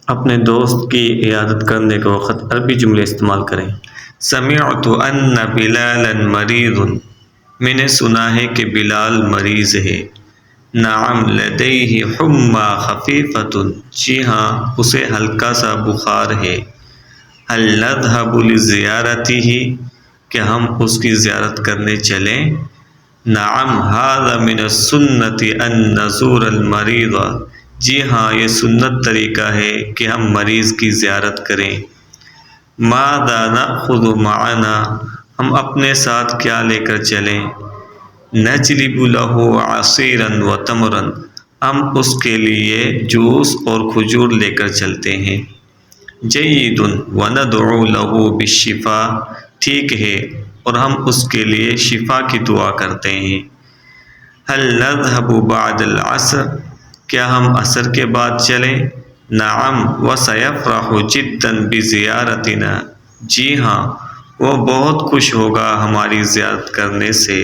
اپنے دوست کی عیادت کرنے کے وقت عربی جملے استعمال کریں۔ سمعت ان بلالا مریض، میں نے سنا ہے کہ بلال مریض ہے۔ نعم لدیہ حمی خفیفۃ، جی ہاں اسے ہلکا سا بخار ہے۔ هل نذهب لزیارتہ، کہ ہم اس کی زیارت کرنے چلیں؟ نعم ھذا من السنۃ ان نزور المریض، جی ہاں یہ سنت طریقہ ہے کہ ہم مریض کی زیارت کریں۔ ماذا نأخذ معنا، ہم اپنے ساتھ کیا لے کر چلیں؟ نجلب له عصیرا وتمرا، ہم اس کے لیے جوس اور کھجور لے کر چلتے ہیں۔ جید وندعو له بالشفاء، ٹھیک ہے اور ہم اس کے لیے شفا کی دعا کرتے ہیں۔ هل نذهب بعد العصر، کیا ہم عصر کے بعد چلیں؟ نعم وسيفرح جدا بزیارتنا، جی ہاں وہ بہت خوش ہوگا ہماری زیارت کرنے سے۔